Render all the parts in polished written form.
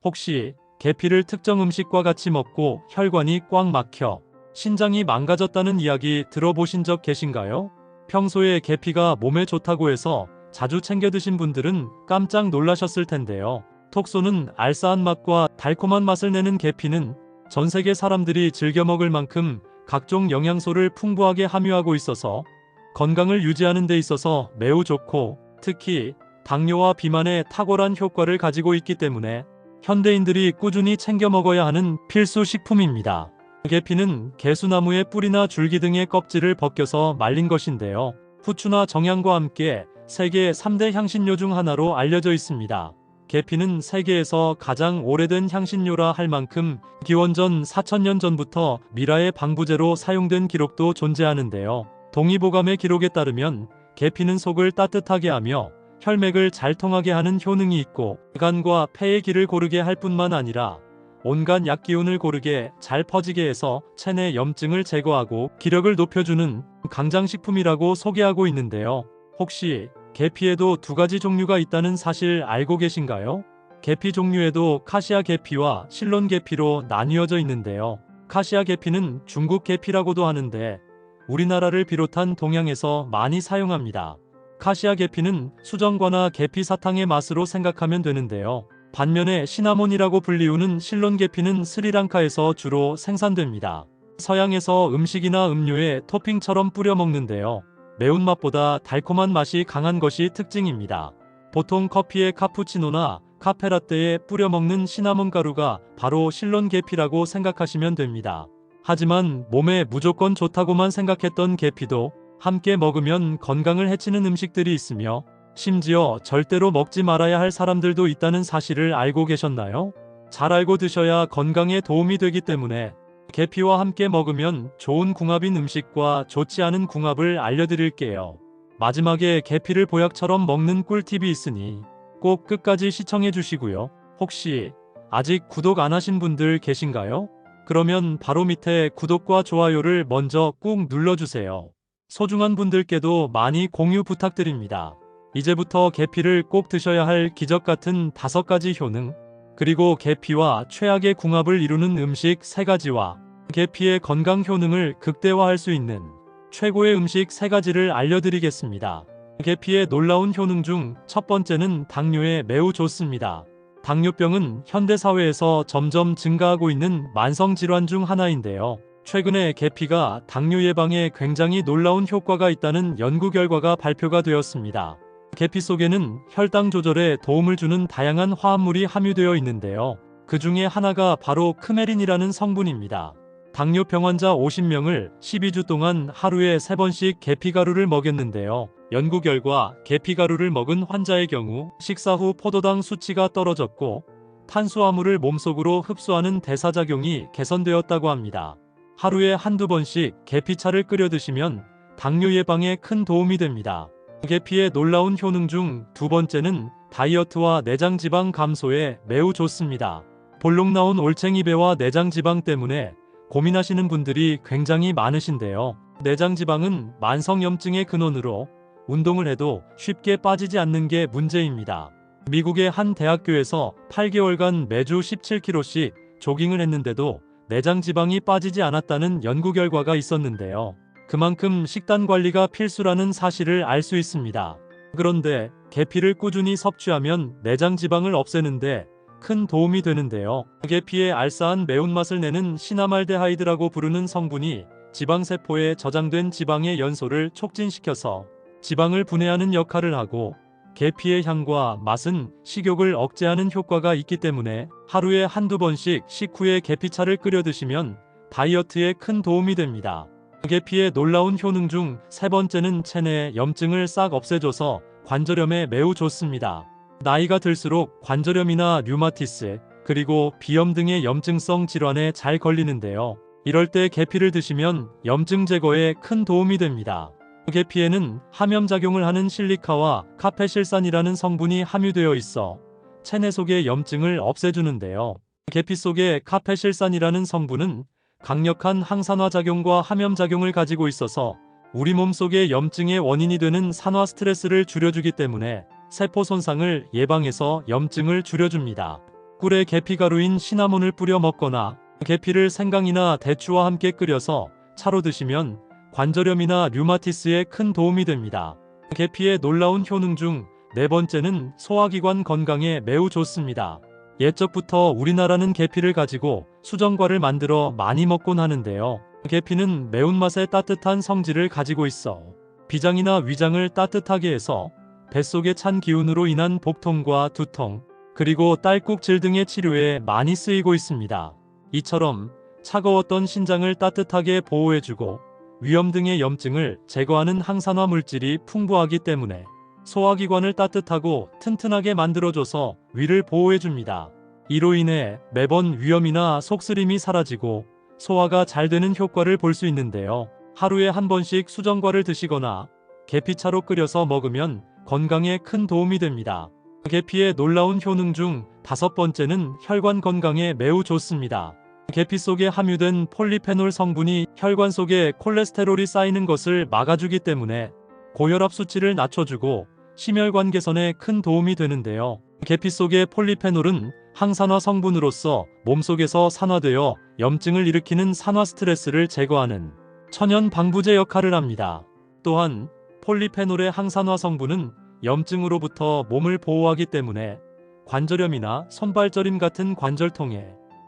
혹시 계피를 특정 음식과 같이 먹고 혈관이 꽉 막혀 신장이 망가졌다는 이야기 들어보신 적 계신가요? 평소에 계피가 몸에 좋다고 해서 자주 챙겨 드신 분들은 깜짝 놀라셨을 텐데요. 톡 쏘는 알싸한 맛과 달콤한 맛을 내는 계피는 전 세계 사람들이 즐겨 먹을 만큼 각종 영양소를 풍부하게 함유하고 있어서 건강을 유지하는 데 있어서 매우 좋고, 특히 당뇨와 비만에 탁월한 효과를 가지고 있기 때문에 현대인들이 꾸준히 챙겨 먹어야 하는 필수 식품입니다. 계피는 개수나무의 뿌리나 줄기 등의 껍질을 벗겨서 말린 것인데요. 후추나 정향과 함께 세계 3대 향신료 중 하나로 알려져 있습니다. 계피는 세계에서 가장 오래된 향신료라 할 만큼 기원전 4000년 전부터 미라의 방부제로 사용된 기록도 존재하는데요. 동의보감의 기록에 따르면 계피는 속을 따뜻하게 하며 혈맥을 잘 통하게 하는 효능이 있고, 간과 폐의 길을 고르게 할 뿐만 아니라 온갖 약기운을 고르게 잘 퍼지게 해서 체내 염증을 제거하고 기력을 높여주는 강장식품이라고 소개하고 있는데요. 혹시 계피에도 두 가지 종류가 있다는 사실 알고 계신가요? 계피 종류에도 카시아 계피와 실론 계피로 나뉘어져 있는데요. 카시아 계피는 중국 계피라고도 하는데 우리나라를 비롯한 동양에서 많이 사용합니다. 카시아 계피는 수정과나 계피 사탕의 맛으로 생각하면 되는데요. 반면에 시나몬이라고 불리우는 실론 계피는 스리랑카에서 주로 생산됩니다. 서양에서 음식이나 음료에 토핑처럼 뿌려 먹는데요. 매운맛보다 달콤한 맛이 강한 것이 특징입니다. 보통 커피에 카푸치노나 카페라떼에 뿌려 먹는 시나몬 가루가 바로 실론 계피라고 생각하시면 됩니다. 하지만 몸에 무조건 좋다고만 생각했던 계피도 함께 먹으면 건강을 해치는 음식들이 있으며, 심지어 절대로 먹지 말아야 할 사람들도 있다는 사실을 알고 계셨나요? 잘 알고 드셔야 건강에 도움이 되기 때문에 계피와 함께 먹으면 좋은 궁합인 음식과 좋지 않은 궁합을 알려드릴게요. 마지막에 계피를 보약처럼 먹는 꿀팁이 있으니 꼭 끝까지 시청해 주시고요. 혹시 아직 구독 안 하신 분들 계신가요? 그러면 바로 밑에 구독과 좋아요를 먼저 꾹 눌러주세요. 소중한 분들께도 많이 공유 부탁드립니다. 이제부터 계피를 꼭 드셔야 할 기적 같은 5가지 효능, 그리고 계피와 최악의 궁합을 이루는 음식 3가지와 계피의 건강 효능을 극대화할 수 있는 최고의 음식 3가지를 알려드리겠습니다. 계피의 놀라운 효능 중 첫 번째는 당뇨에 매우 좋습니다. 당뇨병은 현대사회에서 점점 증가하고 있는 만성질환 중 하나인데요. 최근에 계피가 당뇨 예방에 굉장히 놀라운 효과가 있다는 연구 결과가 발표가 되었습니다. 계피 속에는 혈당 조절에 도움을 주는 다양한 화합물이 함유되어 있는데요. 그 중에 하나가 바로 크메린이라는 성분입니다. 당뇨병 환자 50명을 12주 동안 하루에 3번씩 계피가루를 먹였는데요. 연구 결과 계피가루를 먹은 환자의 경우 식사 후 포도당 수치가 떨어졌고 탄수화물을 몸속으로 흡수하는 대사작용이 개선되었다고 합니다. 하루에 한두 번씩 계피차를 끓여 드시면 당뇨 예방에 큰 도움이 됩니다. 계피의 놀라운 효능 중 두 번째는 다이어트와 내장지방 감소에 매우 좋습니다. 볼록 나온 올챙이배와 내장지방 때문에 고민하시는 분들이 굉장히 많으신데요. 내장지방은 만성염증의 근원으로 운동을 해도 쉽게 빠지지 않는 게 문제입니다. 미국의 한 대학교에서 8개월간 매주 17km씩 조깅을 했는데도 내장지방이 빠지지 않았다는 연구 결과가 있었는데요. 그만큼 식단 관리가 필수라는 사실을 알 수 있습니다. 그런데 계피를 꾸준히 섭취하면 내장지방을 없애는데 큰 도움이 되는데요. 계피의 알싸한 매운맛을 내는 시나말데하이드라고 부르는 성분이 지방세포에 저장된 지방의 연소를 촉진시켜서 지방을 분해하는 역할을 하고, 계피의 향과 맛은 식욕을 억제하는 효과가 있기 때문에 하루에 한두 번씩 식후에 계피차를 끓여 드시면 다이어트에 큰 도움이 됩니다. 계피의 놀라운 효능 중 3번째는 체내 염증을 싹 없애줘서 관절염에 매우 좋습니다. 나이가 들수록 관절염이나 류마티스, 그리고 비염 등의 염증성 질환에 잘 걸리는데요. 이럴 때 계피를 드시면 염증 제거에 큰 도움이 됩니다. 계피에는 함염작용을 하는 실리카와 카페실산이라는 성분이 함유되어 있어 체내 속의 염증을 없애주는데요. 계피 속의 카페실산이라는 성분은 강력한 항산화 작용과 함염 작용을 가지고 있어서 우리 몸 속의 염증의 원인이 되는 산화 스트레스를 줄여주기 때문에 세포 손상을 예방해서 염증을 줄여줍니다. 꿀에 계피가루인 시나몬을 뿌려 먹거나 계피를 생강이나 대추와 함께 끓여서 차로 드시면 관절염이나 류마티스에 큰 도움이 됩니다. 계피의 놀라운 효능 중 네 번째는 소화기관 건강에 매우 좋습니다. 옛적부터 우리나라는 계피를 가지고 수정과를 만들어 많이 먹곤 하는데요. 계피는 매운맛의 따뜻한 성질을 가지고 있어 비장이나 위장을 따뜻하게 해서 뱃속의 찬 기운으로 인한 복통과 두통, 그리고 딸꾹질 등의 치료에 많이 쓰이고 있습니다. 이처럼 차가웠던 신장을 따뜻하게 보호해주고 위염 등의 염증을 제거하는 항산화 물질이 풍부하기 때문에 소화기관을 따뜻하고 튼튼하게 만들어줘서 위를 보호해줍니다. 이로 인해 매번 위염이나 속쓰림이 사라지고 소화가 잘 되는 효과를 볼 수 있는데요. 하루에 한 번씩 수정과를 드시거나 계피차로 끓여서 먹으면 건강에 큰 도움이 됩니다. 계피의 놀라운 효능 중 다섯 번째는 혈관 건강에 매우 좋습니다. 계피 속에 함유된 폴리페놀 성분이 혈관 속에 콜레스테롤이 쌓이는 것을 막아주기 때문에 고혈압 수치를 낮춰주고 심혈관 개선에 큰 도움이 되는데요. 계피 속의 폴리페놀은 항산화 성분으로서 몸속에서 산화되어 염증을 일으키는 산화 스트레스를 제거하는 천연 방부제 역할을 합니다. 또한 폴리페놀의 항산화 성분은 염증으로부터 몸을 보호하기 때문에 관절염이나 손발저림 같은 관절통에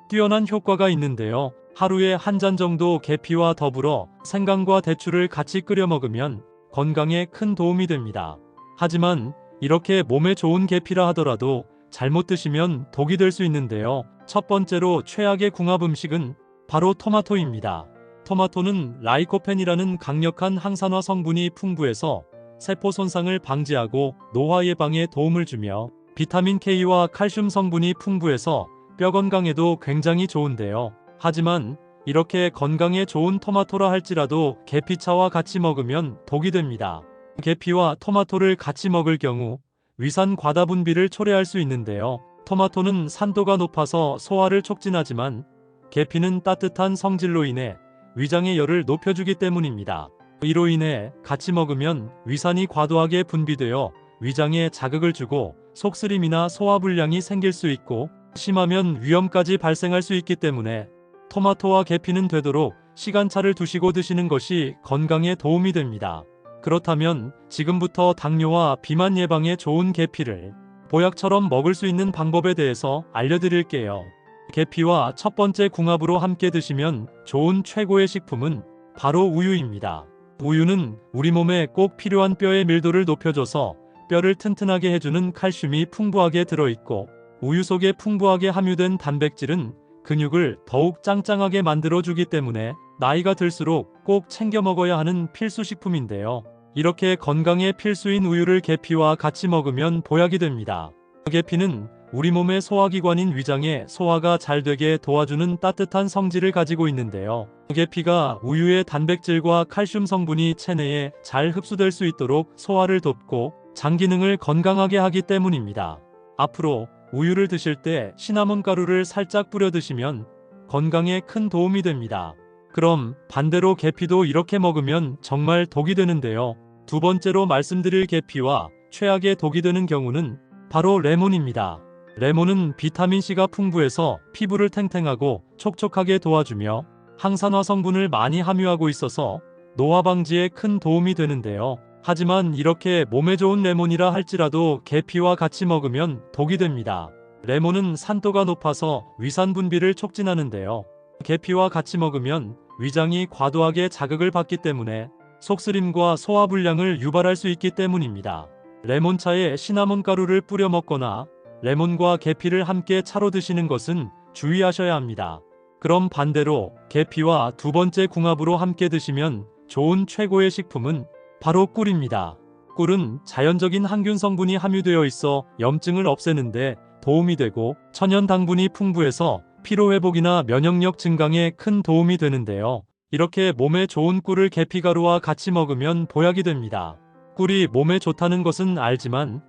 뛰어난 효과가 있는데요. 하루에 한 잔 정도 계피와 더불어 생강과 대추를 같이 끓여 먹으면 건강에 큰 도움이 됩니다. 하지만 이렇게 몸에 좋은 계피라 하더라도 잘못 드시면 독이 될 수 있는데요. 첫 번째로 최악의 궁합 음식은 바로 토마토입니다. 토마토는 라이코펜이라는 강력한 항산화 성분이 풍부해서 세포 손상을 방지하고 노화 예방에 도움을 주며 비타민 K와 칼슘 성분이 풍부해서 뼈 건강에도 굉장히 좋은데요. 하지만 이렇게 건강에 좋은 토마토라 할지라도 계피차와 같이 먹으면 독이 됩니다. 계피와 토마토를 같이 먹을 경우 위산 과다 분비를 초래할 수 있는데요. 토마토는 산도가 높아서 소화를 촉진하지만 계피는 따뜻한 성질로 인해 위장의 열을 높여주기 때문입니다. 이로 인해 같이 먹으면 위산이 과도하게 분비되어 위장에 자극을 주고 속쓰림이나 소화불량이 생길 수 있고 심하면 위염까지 발생할 수 있기 때문에 토마토와 계피는 되도록 시간차를 두시고 드시는 것이 건강에 도움이 됩니다. 그렇다면 지금부터 당뇨와 비만 예방에 좋은 계피를 보약처럼 먹을 수 있는 방법에 대해서 알려드릴게요. 계피와 첫 번째 궁합으로 함께 드시면 좋은 최고의 식품은 바로 우유입니다. 우유는 우리 몸에 꼭 필요한 뼈의 밀도를 높여줘서 뼈를 튼튼하게 해주는 칼슘이 풍부하게 들어있고 우유 속에 풍부하게 함유된 단백질은 근육을 더욱 짱짱하게 만들어주기 때문에 나이가 들수록 꼭 챙겨 먹어야 하는 필수 식품인데요. 이렇게 건강에 필수인 우유를 계피와 같이 먹으면 보약이 됩니다. 계피는 우리 몸의 소화기관인 위장에 소화가 잘 되게 도와주는 따뜻한 성질을 가지고 있는데요. 계피가 우유의 단백질과 칼슘 성분이 체내에 잘 흡수될 수 있도록 소화를 돕고 장 기능을 건강하게 하기 때문입니다. 앞으로 우유를 드실 때 시나몬 가루를 살짝 뿌려 드시면 건강에 큰 도움이 됩니다. 그럼 반대로 계피도 이렇게 먹으면 정말 독이 되는데요. 두 번째로 말씀드릴 계피와 최악의 독이 되는 경우는 바로 레몬입니다. 레몬은 비타민C가 풍부해서 피부를 탱탱하고 촉촉하게 도와주며 항산화 성분을 많이 함유하고 있어서 노화 방지에 큰 도움이 되는데요. 하지만 이렇게 몸에 좋은 레몬이라 할지라도 계피와 같이 먹으면 독이 됩니다. 레몬은 산도가 높아서 위산 분비를 촉진하는데요. 계피와 같이 먹으면 위장이 과도하게 자극을 받기 때문에 속쓰림과 소화불량을 유발할 수 있기 때문입니다. 레몬차에 시나몬 가루를 뿌려 먹거나 레몬과 계피를 함께 차로 드시는 것은 주의하셔야 합니다. 그럼 반대로 계피와 두 번째 궁합으로 함께 드시면 좋은 최고의 식품은 바로 꿀입니다. 꿀은 자연적인 항균 성분이 함유되어 있어 염증을 없애는데 도움이 되고 천연 당분이 풍부해서 피로회복이나 면역력 증강에 큰 도움이 되는데요. 이렇게 몸에 좋은 꿀을 계피가루와 같이 먹으면 보약이 됩니다. 꿀이 몸에 좋다는 것은 알지만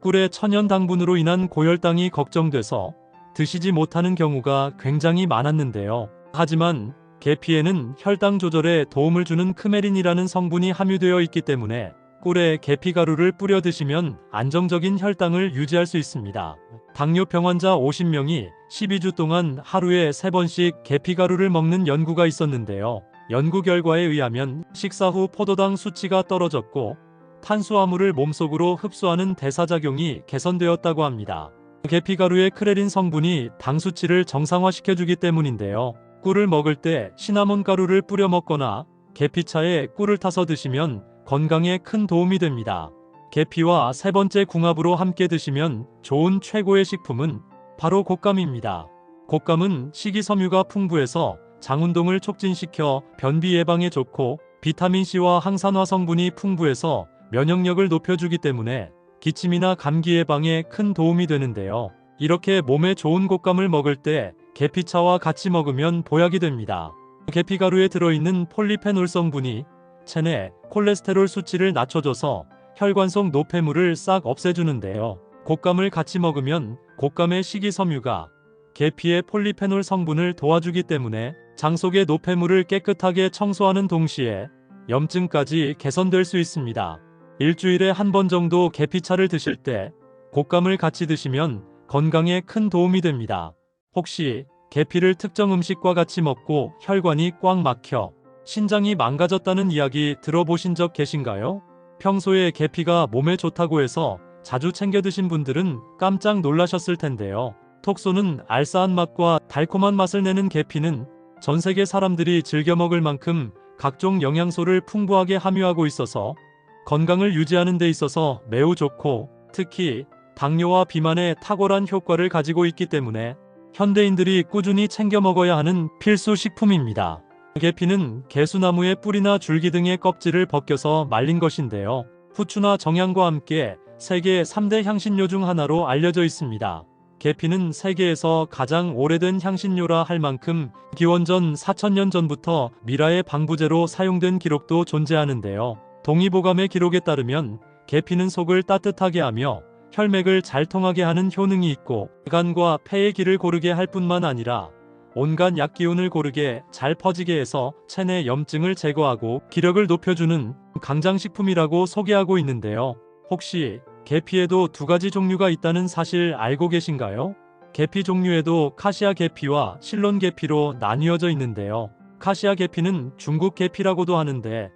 꿀의 천연 당분으로 인한 고혈당이 걱정돼서 드시지 못하는 경우가 굉장히 많았는데요. 하지만 계피에는 혈당 조절에 도움을 주는 크메린이라는 성분이 함유되어 있기 때문에 꿀에 계피가루를 뿌려 드시면 안정적인 혈당을 유지할 수 있습니다. 당뇨병 환자 50명이 12주 동안 하루에 3번씩 계피가루를 먹는 연구가 있었는데요. 연구 결과에 의하면 식사 후 포도당 수치가 떨어졌고 탄수화물을 몸속으로 흡수하는 대사작용이 개선되었다고 합니다. 계피가루의 크레린 성분이 당 수치를 정상화시켜주기 때문인데요. 꿀을 먹을 때 시나몬 가루를 뿌려 먹거나 계피차에 꿀을 타서 드시면 건강에 큰 도움이 됩니다. 계피와 세 번째 궁합으로 함께 드시면 좋은 최고의 식품은 바로 곶감입니다. 곶감은 식이섬유가 풍부해서 장운동을 촉진시켜 변비 예방에 좋고 비타민C와 항산화 성분이 풍부해서 면역력을 높여주기 때문에 기침이나 감기 예방에 큰 도움이 되는데요. 이렇게 몸에 좋은 곶감을 먹을 때 계피차와 같이 먹으면 보약이 됩니다. 계피가루에 들어있는 폴리페놀 성분이 체내 콜레스테롤 수치를 낮춰줘서 혈관 속 노폐물을 싹 없애주는데요. 곶감을 같이 먹으면 곶감의 식이섬유가 계피의 폴리페놀 성분을 도와주기 때문에 장 속의 노폐물을 깨끗하게 청소하는 동시에 염증까지 개선될 수 있습니다. 일주일에 한 번 정도 계피차를 드실 때 곶감을 같이 드시면 건강에 큰 도움이 됩니다. 혹시 계피를 특정 음식과 같이 먹고 혈관이 꽉 막혀 신장이 망가졌다는 이야기 들어보신 적 계신가요? 평소에 계피가 몸에 좋다고 해서 자주 챙겨 드신 분들은 깜짝 놀라셨을 텐데요. 톡 쏘는 알싸한 맛과 달콤한 맛을 내는 계피는 전 세계 사람들이 즐겨 먹을 만큼 각종 영양소를 풍부하게 함유하고 있어서 건강을 유지하는 데 있어서 매우 좋고 특히 당뇨와 비만에 탁월한 효과를 가지고 있기 때문에 현대인들이 꾸준히 챙겨 먹어야 하는 필수 식품입니다. 계피는 개수나무의 뿌리나 줄기 등의 껍질을 벗겨서 말린 것인데요. 후추나 정향과 함께 세계 3대 향신료 중 하나로 알려져 있습니다. 계피는 세계에서 가장 오래된 향신료라 할 만큼 기원전 4000년 전부터 미라의 방부제로 사용된 기록도 존재하는데요. 동의보감의 기록에 따르면 계피는 속을 따뜻하게 하며 혈맥을 잘 통하게 하는 효능이 있고 간과 폐의 길을 고르게 할 뿐만 아니라 온갖 약기운을 고르게 잘 퍼지게 해서 체내 염증을 제거하고 기력을 높여주는 강장식품이라고 소개하고 있는데요. 혹시 계피에도 두 가지 종류가 있다는 사실 알고 계신가요? 계피 종류에도 카시아 계피와 실론 계피로 나뉘어져 있는데요. 카시아 계피는 중국 계피라고도 하는데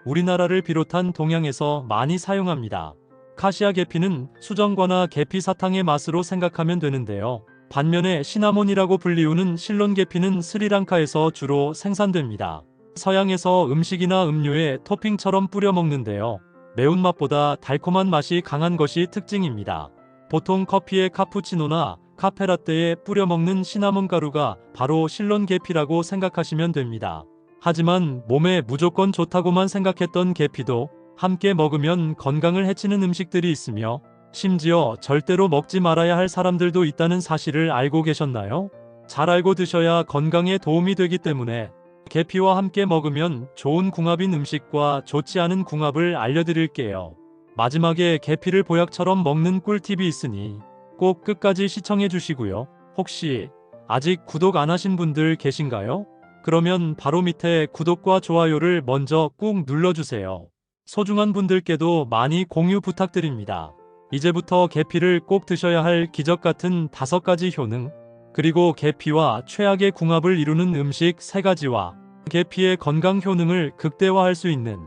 우리나라를 비롯한 동양에서 많이 사용합니다. 카시아 계피는 수정과나 계피 사탕의 맛으로 생각하면 되는데요. 반면에 시나몬이라고 불리우는 실론 계피는 스리랑카에서 주로 생산됩니다. 서양에서 음식이나 음료에 토핑처럼 뿌려 먹는데요. 매운맛보다 달콤한 맛이 강한 것이 특징입니다. 보통 커피에 카푸치노나 카페라떼에 뿌려 먹는 시나몬 가루가 바로 실론 계피라고 생각하시면 됩니다. 하지만 몸에 무조건 좋다고만 생각했던 계피도 함께 먹으면 건강을 해치는 음식들이 있으며 심지어 절대로 먹지 말아야 할 사람들도 있다는 사실을 알고 계셨나요? 잘 알고 드셔야 건강에 도움이 되기 때문에 계피와 함께 먹으면 좋은 궁합인 음식과 좋지 않은 궁합을 알려드릴게요. 마지막에 계피를 보약처럼 먹는 꿀팁이 있으니 꼭 끝까지 시청해 주시고요. 혹시 아직 구독 안 하신 분들 계신가요? 그러면 바로 밑에 구독과 좋아요를 먼저 꾹 눌러주세요. 소중한 분들께도 많이 공유 부탁드립니다. 이제부터 계피를 꼭 드셔야 할 기적 같은 5가지 효능, 그리고 계피와 최악의 궁합을 이루는 음식 3가지와 계피의 건강 효능을 극대화할 수 있는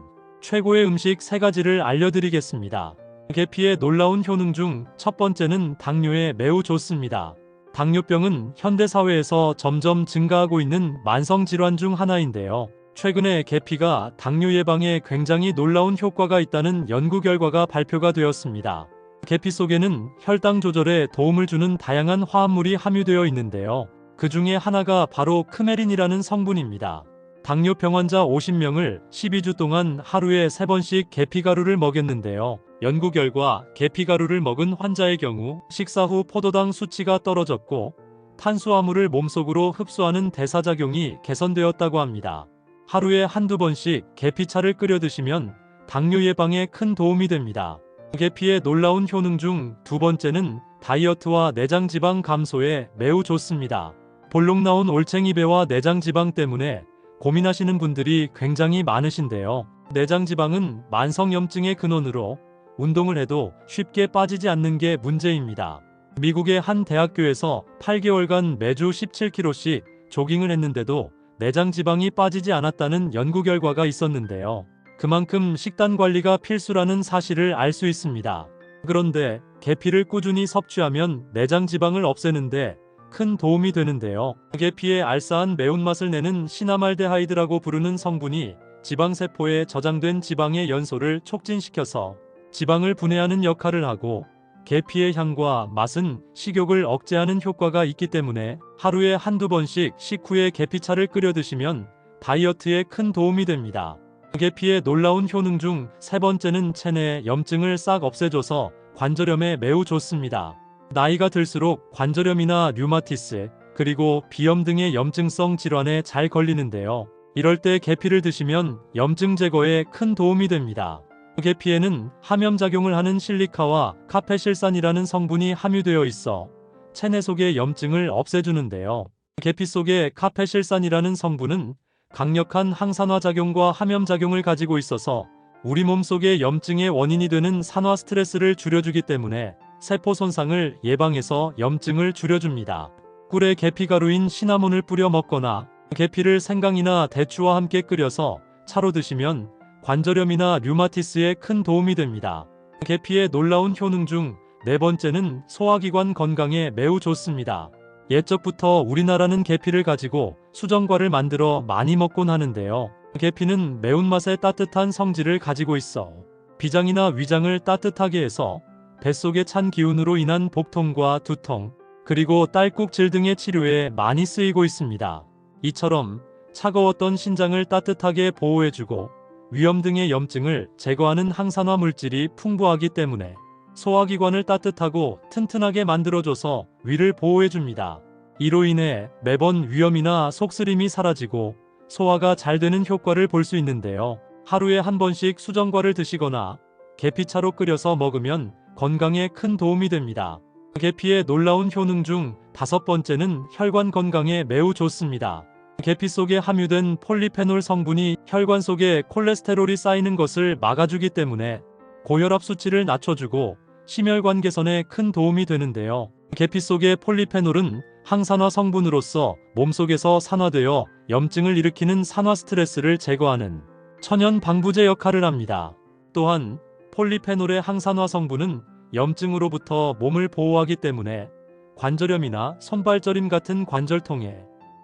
최고의 음식 3가지를 알려드리겠습니다. 계피의 놀라운 효능 중 첫 번째는 당뇨에 매우 좋습니다. 당뇨병은 현대사회에서 점점 증가하고 있는 만성질환 중 하나인데요. 최근에 계피가 당뇨 예방에 굉장히 놀라운 효과가 있다는 연구 결과가 발표가 되었습니다. 계피 속에는 혈당 조절에 도움을 주는 다양한 화합물이 함유되어 있는데요. 그 중에 하나가 바로 크메린이라는 성분입니다. 당뇨병 환자 50명을 12주 동안 하루에 3번씩 계피가루를 먹였는데요. 연구 결과 계피가루를 먹은 환자의 경우 식사 후 포도당 수치가 떨어졌고 탄수화물을 몸속으로 흡수하는 대사작용이 개선되었다고 합니다. 하루에 한두 번씩 계피차를 끓여 드시면 당뇨 예방에 큰 도움이 됩니다. 계피의 놀라운 효능 중 두 번째는 다이어트와 내장지방 감소에 매우 좋습니다. 볼록 나온 올챙이배와 내장지방 때문에 고민하시는 분들이 굉장히 많으신데요. 내장지방은 만성염증의 근원으로 운동을 해도 쉽게 빠지지 않는 게 문제입니다. 미국의 한 대학교에서 8개월간 매주 17km씩 조깅을 했는데도 내장 지방이 빠지지 않았다는 연구 결과가 있었는데요. 그만큼 식단 관리가 필수라는 사실을 알 수 있습니다. 그런데 계피를 꾸준히 섭취하면 내장 지방을 없애는데 큰 도움이 되는데요. 계피의 알싸한 매운맛을 내는 시나말데하이드라고 부르는 성분이 지방세포에 저장된 지방의 연소를 촉진시켜서 지방을 분해하는 역할을 하고, 계피의 향과 맛은 식욕을 억제하는 효과가 있기 때문에 하루에 한두 번씩 식후에 계피차를 끓여 드시면 다이어트에 큰 도움이 됩니다. 계피의 놀라운 효능 중 세 번째는 체내 염증을 싹 없애줘서 관절염에 매우 좋습니다. 나이가 들수록 관절염이나 류마티스, 그리고 비염 등의 염증성 질환에 잘 걸리는데요. 이럴 때 계피를 드시면 염증 제거에 큰 도움이 됩니다. 계피에는 함염작용을 하는 실리카와 카페실산이라는 성분이 함유되어 있어 체내 속의 염증을 없애주는데요. 계피 속의 카페실산이라는 성분은 강력한 항산화 작용과 함염작용을 가지고 있어서 우리 몸 속의 염증의 원인이 되는 산화 스트레스를 줄여주기 때문에 세포 손상을 예방해서 염증을 줄여줍니다. 꿀에 계피가루인 시나몬을 뿌려 먹거나 계피를 생강이나 대추와 함께 끓여서 차로 드시면 관절염이나 류마티스에 큰 도움이 됩니다. 계피의 놀라운 효능 중 네 번째는 소화기관 건강에 매우 좋습니다. 옛적부터 우리나라는 계피를 가지고 수정과를 만들어 많이 먹곤 하는데요. 계피는 매운맛에 따뜻한 성질을 가지고 있어 비장이나 위장을 따뜻하게 해서 뱃속의 찬 기운으로 인한 복통과 두통, 그리고 딸꾹질 등의 치료에 많이 쓰이고 있습니다. 이처럼 차가웠던 신장을 따뜻하게 보호해주고 위염 등의 염증을 제거하는 항산화 물질이 풍부하기 때문에 소화기관을 따뜻하고 튼튼하게 만들어줘서 위를 보호해줍니다. 이로 인해 매번 위염이나 속쓰림이 사라지고 소화가 잘 되는 효과를 볼 수 있는데요. 하루에 한 번씩 수정과를 드시거나 계피차로 끓여서 먹으면 건강에 큰 도움이 됩니다. 계피의 놀라운 효능 중 다섯 번째는 혈관 건강에 매우 좋습니다. 계피 속에 함유된 폴리페놀 성분이 혈관 속에 콜레스테롤이 쌓이는 것을 막아주기 때문에 고혈압 수치를 낮춰주고 심혈관 개선에 큰 도움이 되는데요. 계피 속의 폴리페놀은 항산화 성분으로서 몸속에서 산화되어 염증을 일으키는 산화 스트레스를 제거하는 천연 방부제 역할을 합니다. 또한 폴리페놀의 항산화 성분은 염증으로부터 몸을 보호하기 때문에 관절염이나 손발저림 같은 관절통에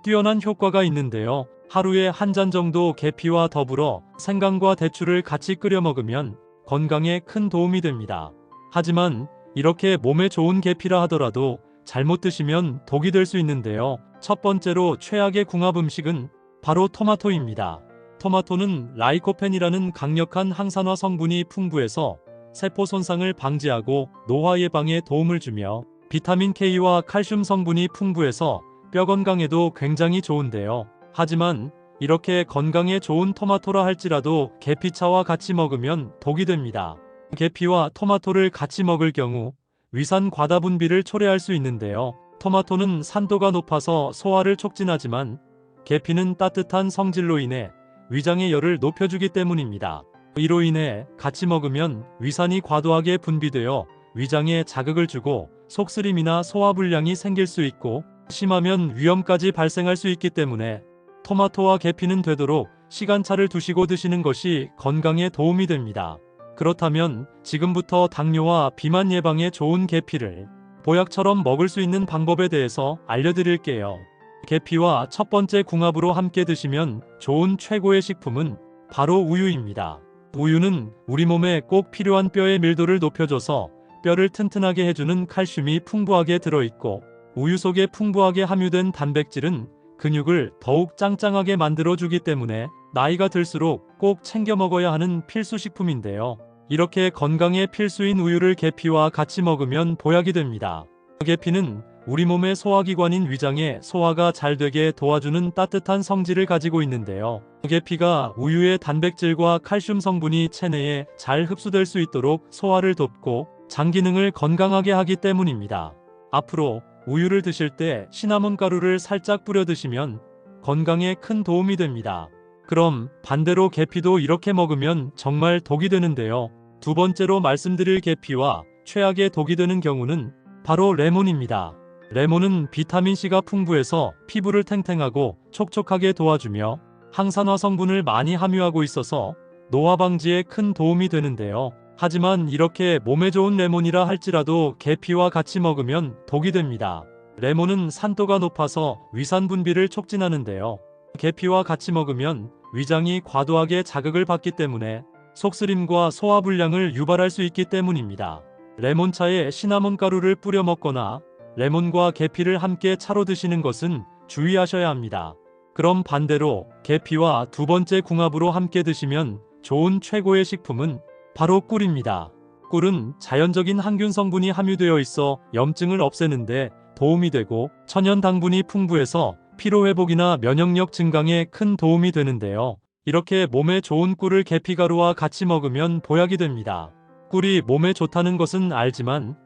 뛰어난 효과가 있는데요. 하루에 한 잔 정도 계피와 더불어 생강과 대추를 같이 끓여 먹으면 건강에 큰 도움이 됩니다. 하지만 이렇게 몸에 좋은 계피라 하더라도 잘못 드시면 독이 될 수 있는데요. 첫 번째로 최악의 궁합 음식은 바로 토마토입니다. 토마토는 라이코펜이라는 강력한 항산화 성분이 풍부해서 세포 손상을 방지하고 노화 예방에 도움을 주며 비타민 K와 칼슘 성분이 풍부해서 뼈 건강에도 굉장히 좋은데요. 하지만 이렇게 건강에 좋은 토마토라 할지라도 계피차와 같이 먹으면 독이 됩니다. 계피와 토마토를 같이 먹을 경우 위산 과다 분비를 초래할 수 있는데요. 토마토는 산도가 높아서 소화를 촉진하지만 계피는 따뜻한 성질로 인해 위장의 열을 높여주기 때문입니다. 이로 인해 같이 먹으면 위산이 과도하게 분비되어 위장에 자극을 주고 속쓰림이나 소화불량이 생길 수 있고 심하면 위염까지 발생할 수 있기 때문에 토마토와 계피는 되도록 시간차를 두시고 드시는 것이 건강에 도움이 됩니다. 그렇다면 지금부터 당뇨와 비만 예방에 좋은 계피를 보약처럼 먹을 수 있는 방법에 대해서 알려드릴게요. 계피와 첫 번째 궁합으로 함께 드시면 좋은 최고의 식품은 바로 우유입니다. 우유는 우리 몸에 꼭 필요한 뼈의 밀도를 높여줘서 뼈를 튼튼하게 해주는 칼슘이 풍부하게 들어있고, 우유 속에 풍부하게 함유된 단백질은 근육을 더욱 짱짱하게 만들어주기 때문에 나이가 들수록 꼭 챙겨 먹어야 하는 필수 식품인데요. 이렇게 건강에 필수인 우유를 계피와 같이 먹으면 보약이 됩니다. 계피는 우리 몸의 소화기관인 위장에 소화가 잘 되게 도와주는 따뜻한 성질을 가지고 있는데요. 계피가 우유의 단백질과 칼슘 성분이 체내에 잘 흡수될 수 있도록 소화를 돕고 장 기능을 건강하게 하기 때문입니다. 앞으로 우유를 드실 때 시나몬 가루를 살짝 뿌려 드시면 건강에 큰 도움이 됩니다. 그럼 반대로 계피도 이렇게 먹으면 정말 독이 되는데요. 두 번째로 말씀드릴 계피와 최악의 독이 되는 경우는 바로 레몬입니다. 레몬은 비타민C가 풍부해서 피부를 탱탱하고 촉촉하게 도와주며 항산화 성분을 많이 함유하고 있어서 노화 방지에 큰 도움이 되는데요. 하지만 이렇게 몸에 좋은 레몬이라 할지라도 계피와 같이 먹으면 독이 됩니다. 레몬은 산도가 높아서 위산 분비를 촉진하는데요. 계피와 같이 먹으면 위장이 과도하게 자극을 받기 때문에 속쓰림과 소화불량을 유발할 수 있기 때문입니다. 레몬차에 시나몬 가루를 뿌려 먹거나 레몬과 계피를 함께 차로 드시는 것은 주의하셔야 합니다. 그럼 반대로 계피와 두 번째 궁합으로 함께 드시면 좋은 최고의 식품은 바로 꿀입니다. 꿀은 자연적인 항균 성분이 함유되어 있어 염증을 없애는데 도움이 되고 천연 당분이 풍부해서 피로회복이나 면역력 증강에 큰 도움이 되는데요. 이렇게 몸에 좋은 꿀을 계피가루와 같이 먹으면 보약이 됩니다. 꿀이 몸에 좋다는 것은 알지만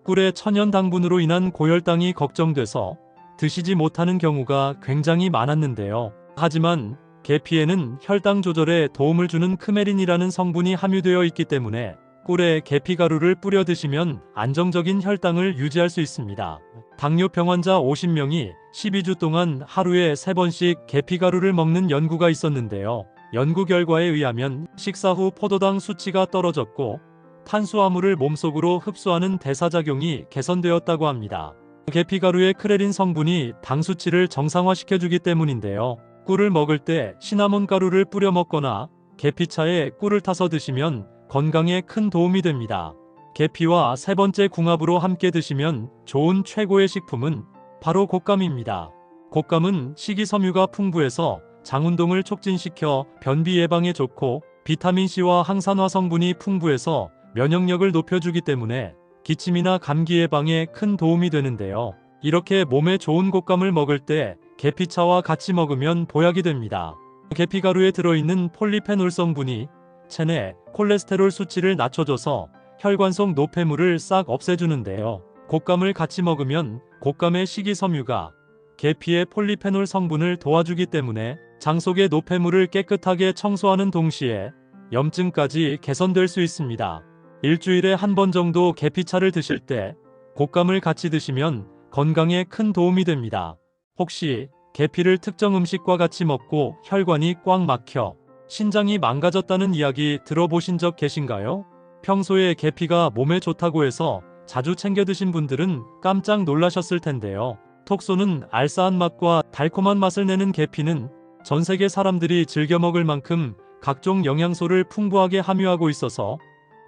꿀의 천연 당분으로 인한 고혈당이 걱정돼서 드시지 못하는 경우가 굉장히 많았는데요. 하지만 계피에는 혈당 조절에 도움을 주는 크메린이라는 성분이 함유되어 있기 때문에 꿀에 계피가루를 뿌려 드시면 안정적인 혈당을 유지할 수 있습니다. 당뇨병 환자 50명이 12주 동안 하루에 3번씩 계피가루를 먹는 연구가 있었는데요. 연구 결과에 의하면 식사 후 포도당 수치가 떨어졌고 탄수화물을 몸속으로 흡수하는 대사작용이 개선되었다고 합니다. 계피가루의 크레린 성분이 당 수치를 정상화시켜주기 때문인데요. 꿀을 먹을 때 시나몬 가루를 뿌려 먹거나 계피차에 꿀을 타서 드시면 건강에 큰 도움이 됩니다. 계피와 세 번째 궁합으로 함께 드시면 좋은 최고의 식품은 바로 곶감입니다. 곶감은 식이섬유가 풍부해서 장운동을 촉진시켜 변비 예방에 좋고 비타민C와 항산화 성분이 풍부해서 면역력을 높여주기 때문에 기침이나 감기 예방에 큰 도움이 되는데요. 이렇게 몸에 좋은 곶감을 먹을 때 계피차와 같이 먹으면 보약이 됩니다. 계피가루에 들어있는 폴리페놀 성분이 체내 콜레스테롤 수치를 낮춰줘서 혈관 속 노폐물을 싹 없애주는데요. 곶감을 같이 먹으면 곶감의 식이섬유가 계피의 폴리페놀 성분을 도와주기 때문에 장 속의 노폐물을 깨끗하게 청소하는 동시에 염증까지 개선될 수 있습니다. 일주일에 한 번 정도 계피차를 드실 때 곶감을 같이 드시면 건강에 큰 도움이 됩니다. 혹시 계피를 특정 음식과 같이 먹고 혈관이 꽉 막혀 신장이 망가졌다는 이야기 들어보신 적 계신가요? 평소에 계피가 몸에 좋다고 해서 자주 챙겨 드신 분들은 깜짝 놀라셨을 텐데요. 톡 쏘는 알싸한 맛과 달콤한 맛을 내는 계피는 전 세계 사람들이 즐겨 먹을 만큼 각종 영양소를 풍부하게 함유하고 있어서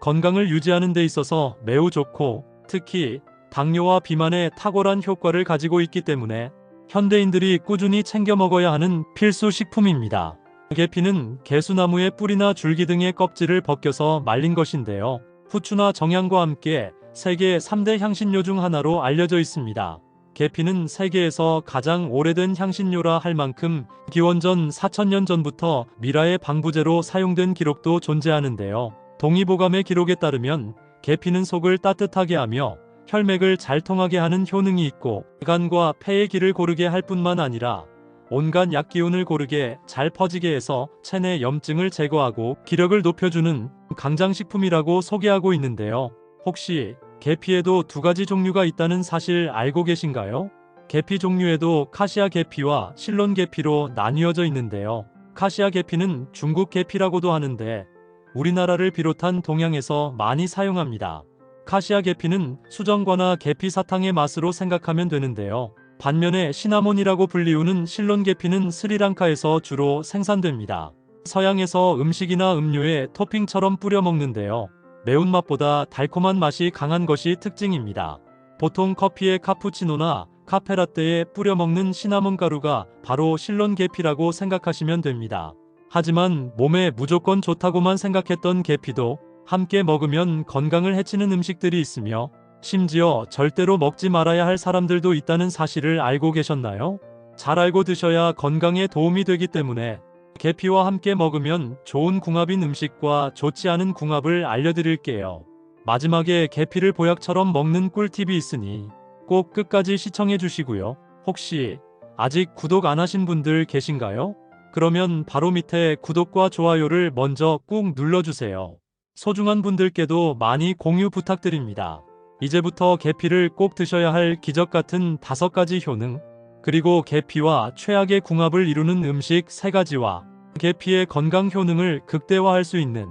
건강을 유지하는 데 있어서 매우 좋고 특히 당뇨와 비만에 탁월한 효과를 가지고 있기 때문에 현대인들이 꾸준히 챙겨 먹어야 하는 필수 식품입니다. 계피는 개수나무의 뿌리나 줄기 등의 껍질을 벗겨서 말린 것인데요. 후추나 정향과 함께 세계 3대 향신료 중 하나로 알려져 있습니다. 계피는 세계에서 가장 오래된 향신료라 할 만큼 기원전 4000년 전부터 미라의 방부제로 사용된 기록도 존재하는데요. 동의보감의 기록에 따르면 계피는 속을 따뜻하게 하며 혈맥을 잘 통하게 하는 효능이 있고 간과 폐의 길을 고르게 할 뿐만 아니라 온갖 약기운을 고르게 잘 퍼지게 해서 체내 염증을 제거하고 기력을 높여주는 강장식품이라고 소개하고 있는데요. 혹시 계피에도 두 가지 종류가 있다는 사실 알고 계신가요? 계피 종류에도 카시아 계피와 실론 계피로 나뉘어져 있는데요. 카시아 계피는 중국 계피라고도 하는데 우리나라를 비롯한 동양에서 많이 사용합니다. 카시아 계피는 수정과나 계피 사탕의 맛으로 생각하면 되는데요. 반면에 시나몬이라고 불리우는 실론 계피는 스리랑카에서 주로 생산됩니다. 서양에서 음식이나 음료에 토핑처럼 뿌려 먹는데요. 매운맛보다 달콤한 맛이 강한 것이 특징입니다. 보통 커피에 카푸치노나 카페라떼에 뿌려 먹는 시나몬 가루가 바로 실론 계피라고 생각하시면 됩니다. 하지만 몸에 무조건 좋다고만 생각했던 계피도 함께 먹으면 건강을 해치는 음식들이 있으며 심지어 절대로 먹지 말아야 할 사람들도 있다는 사실을 알고 계셨나요? 잘 알고 드셔야 건강에 도움이 되기 때문에 계피와 함께 먹으면 좋은 궁합인 음식과 좋지 않은 궁합을 알려드릴게요. 마지막에 계피를 보약처럼 먹는 꿀팁이 있으니 꼭 끝까지 시청해 주시고요. 혹시 아직 구독 안 하신 분들 계신가요? 그러면 바로 밑에 구독과 좋아요를 먼저 꾹 눌러주세요. 소중한 분들께도 많이 공유 부탁드립니다. 이제부터 계피를 꼭 드셔야 할 기적 같은 5가지 효능, 그리고 계피와 최악의 궁합을 이루는 음식 3가지와 계피의 건강 효능을 극대화할 수 있는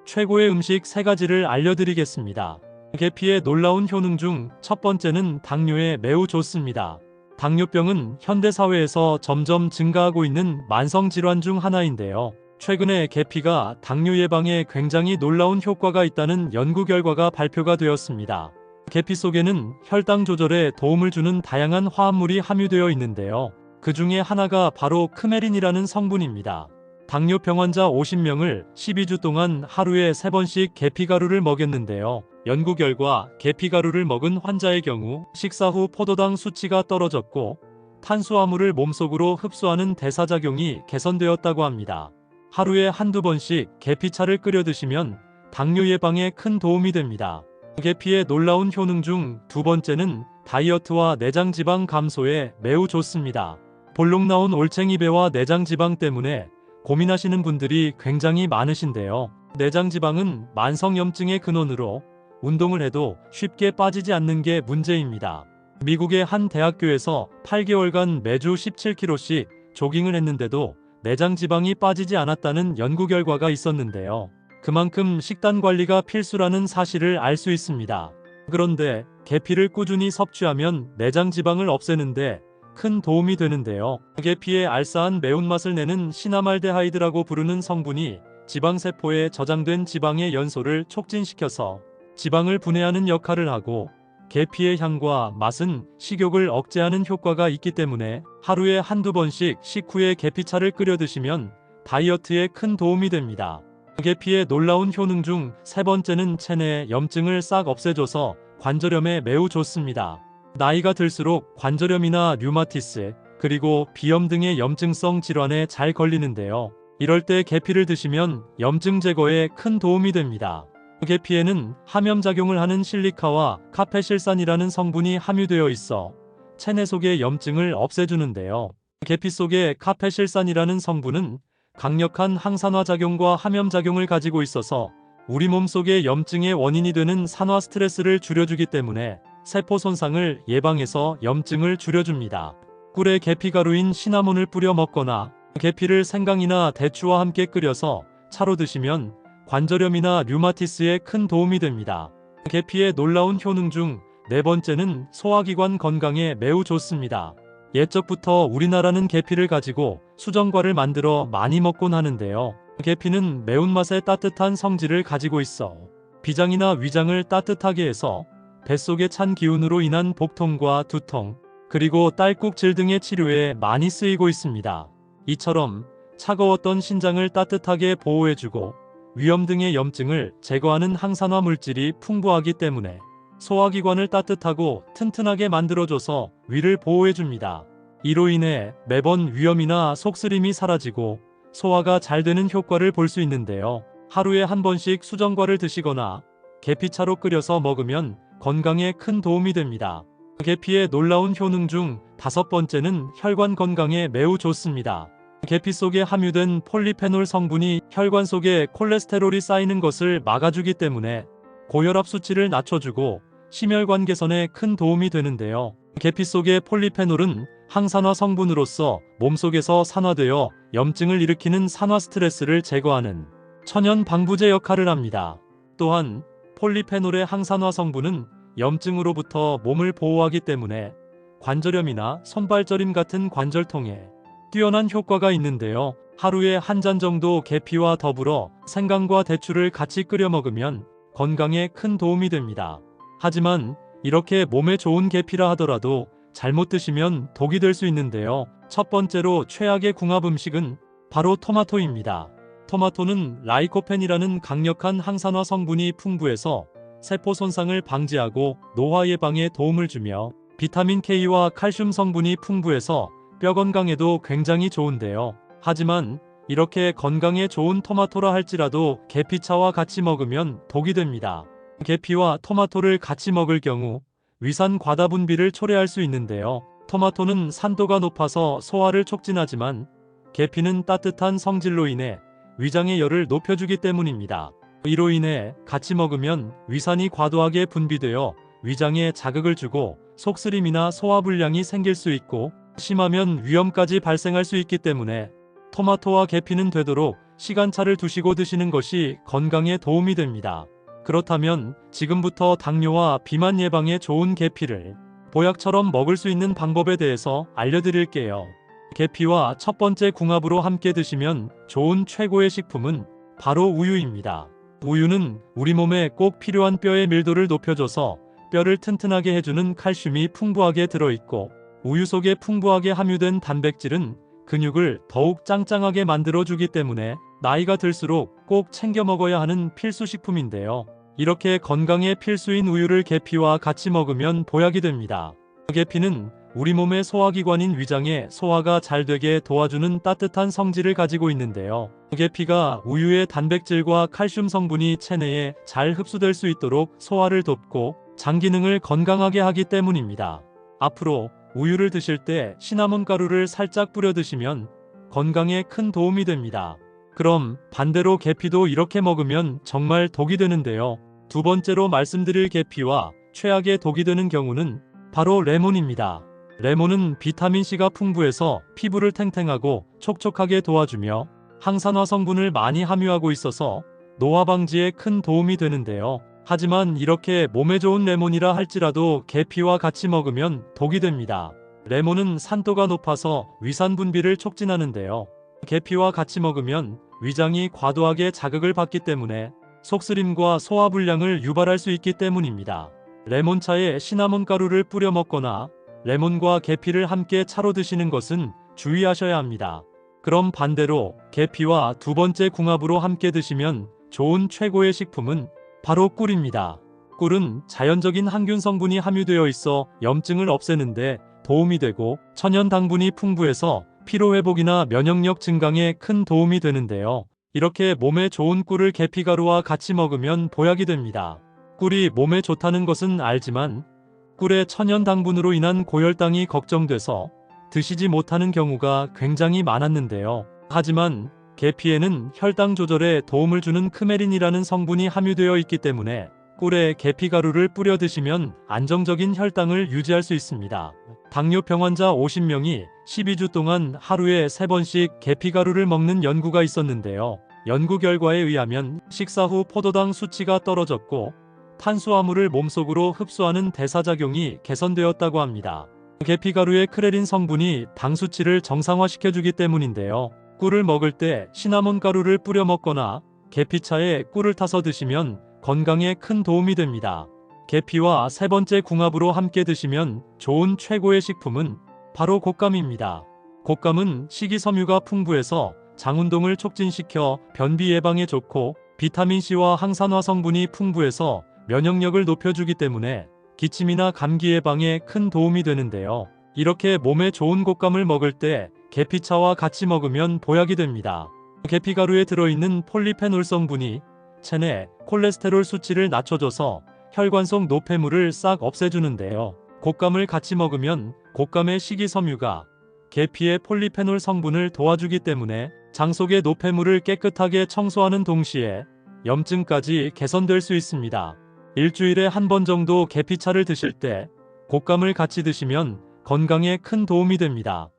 최고의 음식 3가지를 알려드리겠습니다. 계피의 놀라운 효능 중 첫 번째는 당뇨에 매우 좋습니다. 당뇨병은 현대사회에서 점점 증가하고 있는 만성질환 중 하나인데요. 최근에 계피가 당뇨 예방에 굉장히 놀라운 효과가 있다는 연구 결과가 발표가 되었습니다. 계피 속에는 혈당 조절에 도움을 주는 다양한 화합물이 함유되어 있는데요. 그 중에 하나가 바로 크메린이라는 성분입니다. 당뇨병 환자 50명을 12주 동안 하루에 3번씩 계피가루를 먹였는데요. 연구 결과 계피가루를 먹은 환자의 경우 식사 후 포도당 수치가 떨어졌고 탄수화물을 몸속으로 흡수하는 대사작용이 개선되었다고 합니다. 하루에 한두 번씩 계피차를 끓여 드시면 당뇨 예방에 큰 도움이 됩니다. 계피의 놀라운 효능 중 두 번째는 다이어트와 내장지방 감소에 매우 좋습니다. 볼록 나온 올챙이배와 내장지방 때문에 고민하시는 분들이 굉장히 많으신데요. 내장지방은 만성염증의 근원으로 운동을 해도 쉽게 빠지지 않는 게 문제입니다. 미국의 한 대학교에서 8개월간 매주 17km씩 조깅을 했는데도 내장지방이 빠지지 않았다는 연구 결과가 있었는데요. 그만큼 식단 관리가 필수라는 사실을 알 수 있습니다. 그런데 계피를 꾸준히 섭취하면 내장지방을 없애는데 큰 도움이 되는데요. 계피의 알싸한 매운맛을 내는 시나말데하이드라고 부르는 성분이 지방세포에 저장된 지방의 연소를 촉진시켜서 지방을 분해하는 역할을 하고 계피의 향과 맛은 식욕을 억제하는 효과가 있기 때문에 하루에 한두 번씩 식후에 계피차를 끓여 드시면 다이어트에 큰 도움이 됩니다. 계피의 놀라운 효능 중 세 번째는 체내 염증을 싹 없애줘서 관절염에 매우 좋습니다. 나이가 들수록 관절염이나 류마티스, 그리고 비염 등의 염증성 질환에 잘 걸리는데요. 이럴 때 계피를 드시면 염증 제거에 큰 도움이 됩니다. 계피에는 함염작용을 하는 실리카와 카페실산이라는 성분이 함유되어 있어 체내 속의 염증을 없애주는데요. 계피 속의 카페실산이라는 성분은 강력한 항산화 작용과 함염작용을 가지고 있어서 우리 몸 속의 염증의 원인이 되는 산화 스트레스를 줄여주기 때문에 세포 손상을 예방해서 염증을 줄여줍니다. 꿀에 계피가루인 시나몬을 뿌려 먹거나 계피를 생강이나 대추와 함께 끓여서 차로 드시면 관절염이나 류마티스에 큰 도움이 됩니다. 계피의 놀라운 효능 중 네 번째는 소화기관 건강에 매우 좋습니다. 옛적부터 우리나라는 계피를 가지고 수정과를 만들어 많이 먹곤 하는데요. 계피는 매운맛의 따뜻한 성질을 가지고 있어 비장이나 위장을 따뜻하게 해서 뱃속의 찬 기운으로 인한 복통과 두통, 그리고 딸꾹질 등의 치료에 많이 쓰이고 있습니다. 이처럼 차가웠던 신장을 따뜻하게 보호해주고 위염 등의 염증을 제거하는 항산화 물질이 풍부하기 때문에 소화기관을 따뜻하고 튼튼하게 만들어줘서 위를 보호해줍니다. 이로 인해 매번 위염이나 속쓰림이 사라지고 소화가 잘 되는 효과를 볼 수 있는데요. 하루에 한 번씩 수정과를 드시거나 계피차로 끓여서 먹으면 건강에 큰 도움이 됩니다. 계피의 놀라운 효능 중 다섯 번째는 혈관 건강에 매우 좋습니다. 계피 속에 함유된 폴리페놀 성분이 혈관 속에 콜레스테롤이 쌓이는 것을 막아주기 때문에 고혈압 수치를 낮춰주고 심혈관 개선에 큰 도움이 되는데요. 계피 속의 폴리페놀은 항산화 성분으로서 몸속에서 산화되어 염증을 일으키는 산화 스트레스를 제거하는 천연 방부제 역할을 합니다. 또한 폴리페놀의 항산화 성분은 염증으로부터 몸을 보호하기 때문에 관절염이나 손발저림 같은 관절통에 뛰어난 효과가 있는데요. 하루에 한 잔 정도 계피와 더불어 생강과 대추를 같이 끓여 먹으면 건강에 큰 도움이 됩니다. 하지만 이렇게 몸에 좋은 계피라 하더라도 잘못 드시면 독이 될 수 있는데요. 첫 번째로 최악의 궁합 음식은 바로 토마토입니다. 토마토는 라이코펜이라는 강력한 항산화 성분이 풍부해서 세포 손상을 방지하고 노화 예방에 도움을 주며 비타민 K와 칼슘 성분이 풍부해서 뼈 건강에도 굉장히 좋은데요. 하지만 이렇게 건강에 좋은 토마토라 할지라도 계피차와 같이 먹으면 독이 됩니다. 계피와 토마토를 같이 먹을 경우 위산 과다 분비를 초래할 수 있는데요. 토마토는 산도가 높아서 소화를 촉진하지만 계피는 따뜻한 성질로 인해 위장의 열을 높여주기 때문입니다. 이로 인해 같이 먹으면 위산이 과도하게 분비되어 위장에 자극을 주고 속쓰림이나 소화불량이 생길 수 있고 심하면 위험까지 발생할 수 있기 때문에 토마토와 계피는 되도록 시간차를 두시고 드시는 것이 건강에 도움이 됩니다. 그렇다면 지금부터 당뇨와 비만 예방에 좋은 계피를 보약처럼 먹을 수 있는 방법에 대해서 알려드릴게요. 계피와 첫 번째 궁합으로 함께 드시면 좋은 최고의 식품은 바로 우유입니다. 우유는 우리 몸에 꼭 필요한 뼈의 밀도를 높여줘서 뼈를 튼튼하게 해주는 칼슘이 풍부하게 들어있고, 우유 속에 풍부하게 함유된 단백질은 근육을 더욱 짱짱하게 만들어주기 때문에 나이가 들수록 꼭 챙겨 먹어야 하는 필수 식품인데요. 이렇게 건강에 필수인 우유를 계피와 같이 먹으면 보약이 됩니다. 계피는 우리 몸의 소화기관인 위장에 소화가 잘 되게 도와주는 따뜻한 성질을 가지고 있는데요. 계피가 우유의 단백질과 칼슘 성분이 체내에 잘 흡수될 수 있도록 소화를 돕고 장 기능을 건강하게 하기 때문입니다. 앞으로 우유를 드실 때 시나몬 가루를 살짝 뿌려 드시면 건강에 큰 도움이 됩니다. 그럼 반대로 계피도 이렇게 먹으면 정말 독이 되는데요. 두 번째로 말씀드릴 계피와 최악의 독이 되는 경우는 바로 레몬입니다. 레몬은 비타민C가 풍부해서 피부를 탱탱하고 촉촉하게 도와주며 항산화 성분을 많이 함유하고 있어서 노화 방지에 큰 도움이 되는데요. 하지만 이렇게 몸에 좋은 레몬이라 할지라도 계피와 같이 먹으면 독이 됩니다. 레몬은 산도가 높아서 위산 분비를 촉진하는데요. 계피와 같이 먹으면 위장이 과도하게 자극을 받기 때문에 속쓰림과 소화불량을 유발할 수 있기 때문입니다. 레몬차에 시나몬 가루를 뿌려 먹거나 레몬과 계피를 함께 차로 드시는 것은 주의하셔야 합니다. 그럼 반대로 계피와 두 번째 궁합으로 함께 드시면 좋은 최고의 식품은 바로 꿀입니다. 꿀은 자연적인 항균 성분이 함유되어 있어 염증을 없애는데 도움이 되고 천연 당분이 풍부해서 피로회복이나 면역력 증강에 큰 도움이 되는데요. 이렇게 몸에 좋은 꿀을 계피가루와 같이 먹으면 보약이 됩니다. 꿀이 몸에 좋다는 것은 알지만 꿀의 천연 당분으로 인한 고혈당이 걱정돼서 드시지 못하는 경우가 굉장히 많았는데요. 하지만 계피에는 혈당 조절에 도움을 주는 크메린이라는 성분이 함유되어 있기 때문에 꿀에 계피가루를 뿌려 드시면 안정적인 혈당을 유지할 수 있습니다. 당뇨병 환자 50명이 12주 동안 하루에 3번씩 계피가루를 먹는 연구가 있었는데요. 연구 결과에 의하면 식사 후 포도당 수치가 떨어졌고 탄수화물을 몸속으로 흡수하는 대사작용이 개선되었다고 합니다. 계피가루의 크레린 성분이 당 수치를 정상화시켜주기 때문인데요. 꿀을 먹을 때 시나몬 가루를 뿌려 먹거나 계피차에 꿀을 타서 드시면 건강에 큰 도움이 됩니다. 계피와 세 번째 궁합으로 함께 드시면 좋은 최고의 식품은 바로 곶감입니다. 곶감은 식이섬유가 풍부해서 장운동을 촉진시켜 변비 예방에 좋고 비타민C와 항산화 성분이 풍부해서 면역력을 높여주기 때문에 기침이나 감기 예방에 큰 도움이 되는데요. 이렇게 몸에 좋은 곶감을 먹을 때 계피차와 같이 먹으면 보약이 됩니다. 계피가루에 들어있는 폴리페놀 성분이 체내 콜레스테롤 수치를 낮춰줘서 혈관 속 노폐물을 싹 없애주는데요. 곶감을 같이 먹으면 곶감의 식이섬유가 계피의 폴리페놀 성분을 도와주기 때문에 장 속의 노폐물을 깨끗하게 청소하는 동시에 염증까지 개선될 수 있습니다. 일주일에 한 번 정도 계피차를 드실 때 곶감을 같이 드시면 건강에 큰 도움이 됩니다.